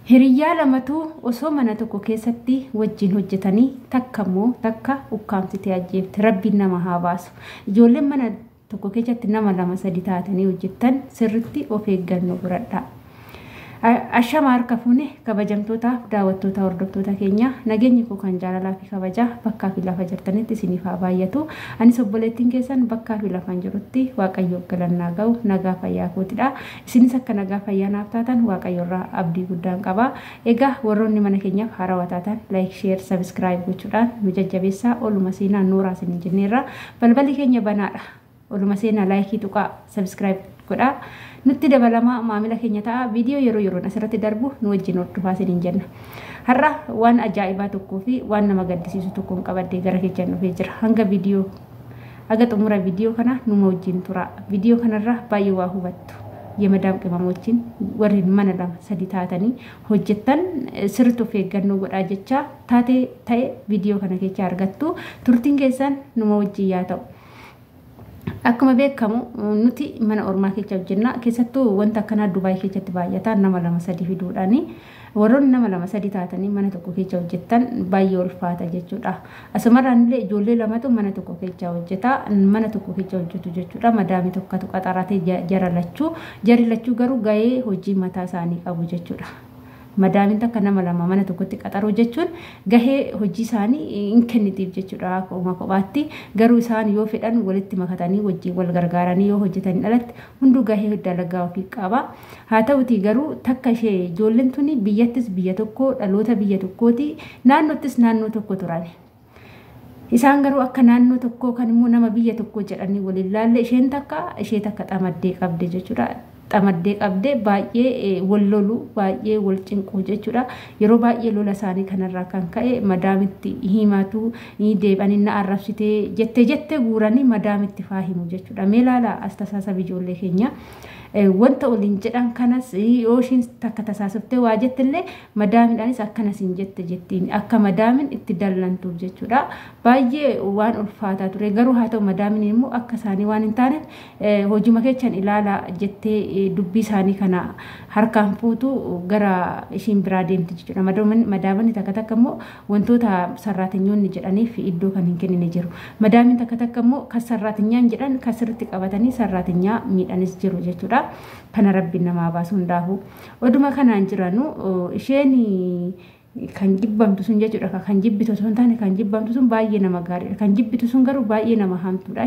Hiriyaa lamatu osoo mana tokko keessatti wajjin hojjetanii takkammoo takka ukkaamsitee ajjeefte. Rabbiin nama haa baasu. Ijoolleen mana tokko keessatti nama lama sadi taatanii hojjettan sirritti of eeggannoo godhadhaa. Ashama harka fuune kabajamtootaaf daawwattoota hordoftoota keenya nageenyi koo kan jaalalaa fi kabajaa bakkaa fi lafa jirtanitti isiniif haa baay'atu. Anis obboleettiin keessan bakkaa fi lafaan jirutti Waaqayyo galannaa ga'u nagaa fayyaa kootidha. Isinis akka nagaa fayyaa naaf taatan Waaqayyo irraa abdii guddaan qaba. Egaa warroonni mana keenyaaf haarawaa taatan like, share, subscribe gochuudhaan nu jajjabeessaa. Oluma seenaan nooraa isin jenneerra balballi keenya banaadha. Oluma seenaa like tuqaa subscribe godhaa. Nutti dabalama maamila keenya ta'a viidiyoo yeroo asirratti darbu nu wajjin hordofaa isiniin jenna. Har'a waan ajaa'ibaa tokkoo fi waan nama gaddisiisu tokkoon qabaddee gara keenya dhufee jira. Hanga xumura viidiyoo kana numa wajjin tura. Viidiyoo kanarra baay'ee waa hubattu. Yemadaam qimamochiin warri mana lama sadi taatanii hojjettan sirriitti of eeggannoo godhaa jecha taatee ta'e viidiyoo kana keessa argattu. Turtiin keessan numa wajjin yaa ta'u. Akkuma beekamu nuti mana ormaa keessa hojjenna. Keessattuu wanta akkanaa Dubaay keessatti baay'ata nama lama sadi fiduudhaani. Warroonni nama lama sadi taatanii mana tokko keessa hojjettan baay'ee ulfaata jechuudha. Asumarraan illee ijoollee lamatu mana tokko keessa hojjeta. Mana tokko keessa hojjetu jechuudha. Madaami tokkatu qaxaratee jarri lachuu garuu gahee hojii mataa isaanii qabu jechuudha. Madaamin takka nama lama mana tokkotti qaxaruu jechuun gahee hojii isaanii hin kennitiif jechuudha. Akkuma kophaatti garuu isaan yoo fedhan walitti makatanii wajjin wal gargaaranii yoo hojjetanii alatti hunduu gahee dalagaa ofii qaba. Haa ta'uti garuu takka ishee ijoolleen tuni biyyattis biyya tokko dhaloota biyya tokkooti naannoottis naannoo tokko turan. Isaan garuu akka naannoo tokko kan immoo nama biyya tokko jedhanii waliin laalle ishee takka xamaddee qabde jechuudha. Xamaddee qabdee baay'ee wal lolu baay'ee wal cinquu jechuudha. Yeroo baay'ee lola isaanii kanarraa kan ka'e madaamitti himatu deebanii na arrabsitee jettee guuranii madaamitti faahimu jechuudha. Mee ilaala astasaasab ijoollee keenya. Wanta waliin jedhan kanas yoo ishiin takka tasaasoftee waa jettillee madaamiidhaanis akkanas hin jettiin akka madaamin itti dallantuuf jechuudha. Baay'ee waan ulfaataa ture garuu haa ta'u madaamin immoo akka isaanii waan hin taaneef hojii keechan ilaala jettee dubbii isaanii kana harkaan fuutu gara ishiin biraa deemti jechuudha. Madaamin takka immoo wantoota sarraatinyoonni jedhaniif iddoo kan hin kennine jiru. Madaamin takka immoo kan sarraatinyaan jedhan kan sirriitti qabatanii sarraatinyaa miidhanis jiru jechuudha. Kana rabbiin namaa baasu hundaafu. Oduma kanaan jiranu isheen kan jibbamtu sun jechuudha. Kan jibbitu sun taane kan jibbamtu sun baay'ee nama gaariidha. Kan jibbitu sun garuu baay'ee nama hamtuudha.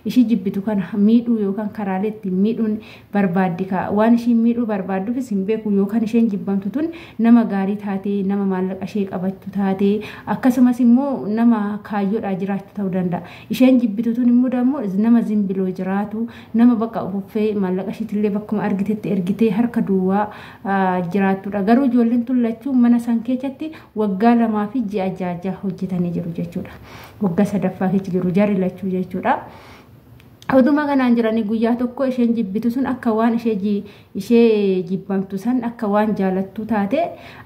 Ishii jibbitu kana miidhuu yookaan karaalee ittiin miidhuun barbaaddi ka. Waan ishiin miidhuu barbaadduufis hin beeku yookaan isheen jibbamtu tun nama gaarii taatee nama maallaqa ishee qabattu taatee akkasumas immoo nama kaayyoodhaa jiraachuu ta'uu danda'a. Isheen jibbitu tun immoo nama zimbiloo jiraatu nama bakka uffee maallaqa ishiitillee bakkuma argitetti ergitee harka duwwaa jiraatudha. Garuu ijoolleen tun lachuu mana san keessa waggaa 2 fi ji'a 6 hojjetanii jiru jechuudha. Waggaa 3ffaa keessa jiru jarri lachuu jechuudha. Oduma kanaan jiranii guyyaa tokko isheen jibbitu sun akka waan ishee jibbamtu san akka waan jaalattu taate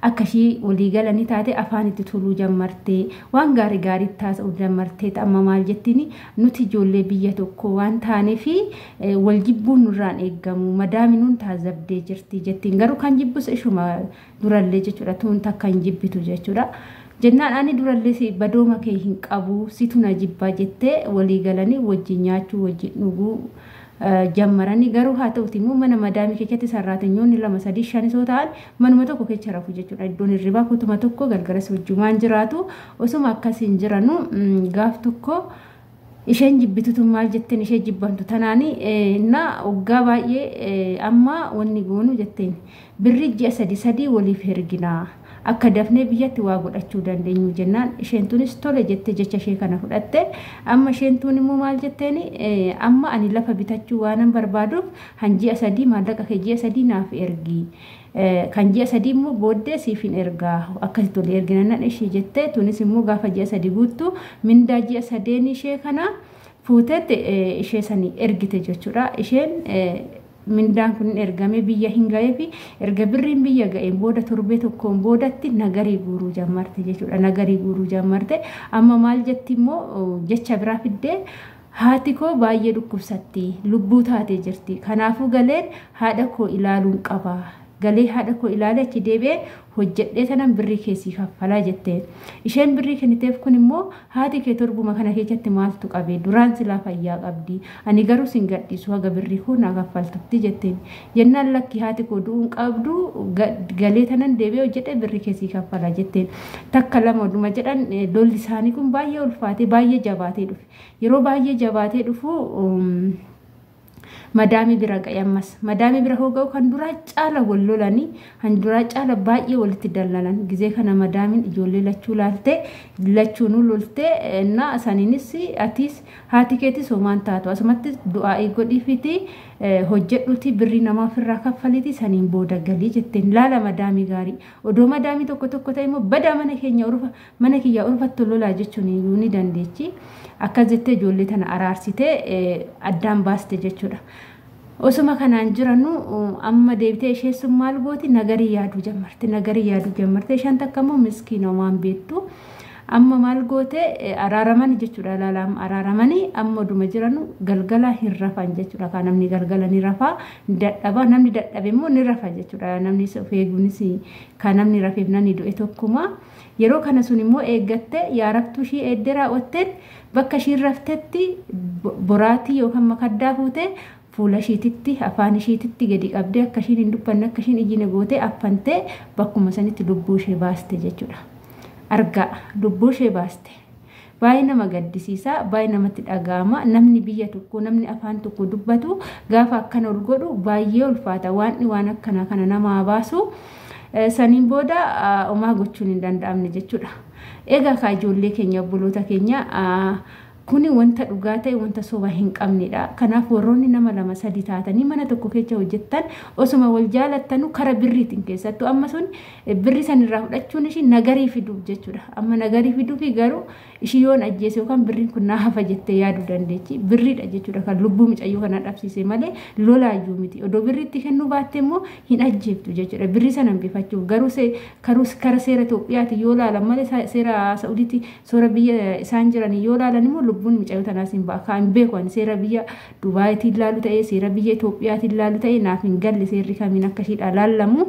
akka ishii walii galanii taate afaan itti tuluu jammartee waan gaarii taasisuu jammartee amma maal jettiin nuti ijoollee biyya tokko waan taanee fi wal jibbuun nurraan eeggamu madaaminuun taazabdee jirti jettiin garuu kan jibbus ishuma durallee jechuudha tuun takka hin jibbitu jechuudha. Jennaan ani durallee badooma kee hin qabu situ na jibbaa jettee walii galanii wajjin nyaachuu wajjin dhuguu jammaranii garuu haa ta'uti immoo mana madaamii keessatti sarraatinyoonni 2 3 5 soo ta'an manuma tokko keessa rafu jechuudha. Iddoon hirribaa kutuma tokko galgalas wajjumaan jiraatu osuma akkasiin jiranu gaaf tokko isheen jibbitutu maal jetteen ishee jibbantu tanaani na waggaa baay'ee amma wanni goonu jetteen birri ji'a 3 waliif herginaa. Akka dafnee biyyatti waa godhachuu dandeenyu jennaan isheen tunis tole jette jecha ishee kana fudhatte amma isheen tun immoo maal jetteeni amma ani lafa bitachuu waan barbaaduuf hanji'a 3 maallaqa kee ji'a 3 naaf ergi kan ji'a 3 immoo booddee siifin ergaa akkasitti tole erginannan ishee jette tunis immoo gaafa ji'a 3 guuttu mindaa ji'a 3 ishee kana fuutette ishee sanii ergite jechuudha. Isheen mindaan kun ergame biyya hin ga'ee fi erga birriin biyya ga'een booda torbee tokkoon boodatti nagarii guuruu jammarte jechuudha. Nagarii guuruu jammarte amma maal jetti immoo jecha biraa fiddee haati koo baay'ee dhukkubsatti lubbuu taatee jirti kanaafuu galeen haadha koo ilaaluun qaba galee haadha koo ilaalee achi deebi'ee hojjedhee tanan birrii keessii kaffalaa jettee isheen birrii kenniteef kun immoo haati kee torbuma kana keessatti maaltu qabee duraan silaa fayyaa qabdi ani garuu sin gadhiisu haga birrii koo naa kaffaltutti jetteen jennaan lakki haati koo du'uun qabdu galee tanan deebi'ee hojjedhee birrii keessii kaffalaa jetteen takka lama dhuma jedhan lolli isaanii kun baay'ee ulfaatee baay'ee jabaatee dhufe yeroo baay'ee jabaatee dhufu madaami bira qayammas madaami bira hogau kan duraa caala wal lolanii kan duraa caala baay'ee walitti dallalan gizee kana madaamin ijoollee lachuu laalte lachuunu lolte na saniinis atis haati keetis homaan taatu asumatti du'aa godhiifiti hojjedhuti birrii namaa ofirraa kaffaliti saniin booda galii jetteen laala madaami gaarii odoo madaami tokko ta'e immoo bada mana kiyyaa urfattu lolaa jechuun iyyuu ni dandeechi akka jettee ijoollee tana araarsitee addaan baaste jechuudha. Osuma kanaan jiranu amma deebitee ishee sun maal gooti nagarii yaaduu jammarte ishaan takka immoo miskiina waan beektu amma maal goote araaraman jechuudha laalaam araaramanii amma oduma jiranu galgala hin rafan jechuudha kan namni galgala ni rafaa dadhaba namni dadhabe immoo ni rafa jechuudha namni feeguunis kan namni rafeef namni du'e tokkuma yeroo kana sun immoo eeggatte yaarabtuu ishii eeddee raawwatteen bakka ishiin raftetti boraatii yookaan makaddaa fuutee fuula ishiititti afaan ishiititti gadi qabdee akka ishiin hin dubbanne akka ishiin ijjiine gootee affantee bakkuma sanitti lubbuu ishee baaste jechuudha. Argaa lubbuu ishee baaste. Baay'ee nama gaddisiisa, baay'ee namatti dhaga'ama. Namni biyya tokko, namni afaan tokko dubbatu gaafa akkana ol godhu baay'ee ulfaata. Waan akkana kana nama baasu saniin booda homaa gochuun hin danda'amne jechuudha. Egaa kaa ijoollee keenya obboloota keenya kuni wanta dhugaa ta'e wanta soba hin qabnedha. Kanaaf warroonni nama lama sadi taatanii mana tokko keessa hojjettan osuma wal jaalattanu kara birriitiin keessattuu amma sun birri sanirraa fudhachuun ishii nagarii fiduuf jechuudha. Amma nagarii fiduufi garuu ishii yoon ajjeese yookaan birriin kun naa hafa jettee yaaduu dandeechi. Birriidha jechuudha kan lubbuu mucayyoo kana dhabsiise malee lolaayyuu miti. Odoo birriitti kennuu baatte immoo hin ajjeeftu jechuudha. Birri sana hambifachuuf garuu kara seera Itoophiyaati yoo laalan malee seera Saa'udiiti soora biyya isaan jiran yoo laalan immoo lubbuun mucayyoo tanaas hin ba'a. Kan beeku ani seera biyya Dubaayitiin laalu ta'ee seera biyya Itoophiyaatiin laalu ta'ee naaf hin galle seerri kamiin akka ishiidha laallamu.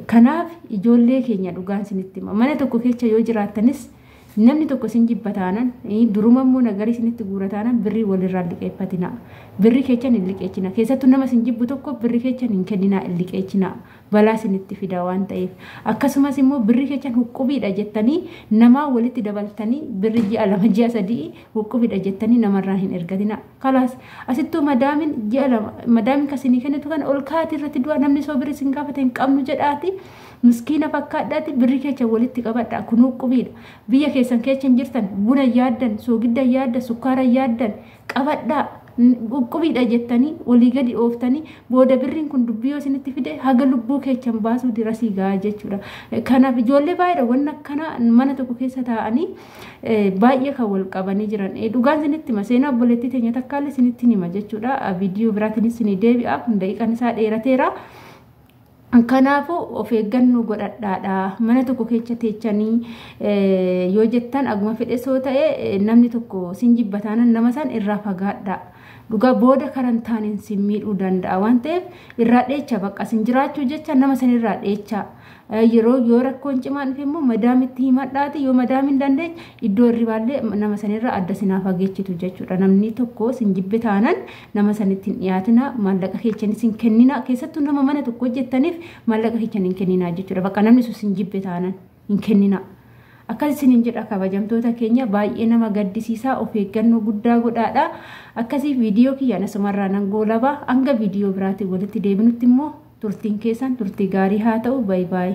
Kanaaf ijoollee keenya dhugaan isinitti hima. Mana tokko keessa yoo jiraattanis namni tokko sin jibba taanan duruma immoo nagarii isinitti guura taanan birrii walirraa liqeeffatina. Birrii keechan hin liqeechina. Keessattuu nama sin jibbu tokko birrii keechan hin kennina hin liqeechina. Balaa isinitti fida waan ta'eef. Akkasumas immoo birrii keechan huqubiidha jettanii namaa walitti dabaltanii birrii ji'a lama ji'a sadii huqubiidha jettanii namarraa hin ergatina. Kalaas asittuu madaamin kasinii kennitu kan ol kaati irratti du'a namni soo birrii sin gaafate hin qabnu jedhaati. Miskiina fakkaadhaati birrii keechan walitti qabadha kun huqubiidha. Biyya keessan keechan jirtan buna yaaddan soogidda yaaddan sukkaara yaaddan qabadhaa. Huqubiidha jettanii walii gadi ooftanii booda birriin kun dubbiyyoo isinitti fide haga lubbuu keechan baasuu dirasii gahaa jechuudha. Kanaaf ijoollee baay'eedha wanna akkana mana tokko keessa taa'anii baay'ee kan wal qabanii jiran. Dhugaan isinitti hima seenaa obboleettii teenya takkaallee isinitti hima jechuudha. Viidiyoo biraatiinis isin deebi'a kun daqiiqaan isaa dheerateera. Kanaafuu of eeggannoo godhadhaadha. Mana tokko keessa teechanii yoo jettan aguma fedhe soo ta'e namni tokko sin jibbataanan nama san irraa fagaadha. Dhugaa booda karantaaniin sin miidhuu danda'a waan ta'eef irraa dheecha bakka sin jiraachuu jecha nama san irraa dheecha. Yoo rakkoon cimaan dhufe immoo madaamitti himadhaati yoo madaamin dandeenye iddoo irribaallee nama sanirraa adda sinaa fageechitu jechuudha. Namni tokko sin jibbe taanan nama sanitti hin dhiyaatina maallaqa keessanis hin kennina keessattuu nama mana tokko hojjettaniif maallaqa keessan hin kennina jechuudha. Bakka namni sun sin jibbe taanan hin kennina. Akkasiin jedha kabajamtoota keenya baay'ee nama gaddisiisaa of eeggannoo guddaa godhaadha. Akkasii viidiyoo kiyyaan asumarraa nan goolaba hanga viidiyoo biraatiin walitti deebinutti immoo turtiin keessan turtii gaarii haa ta'u. Baay baay.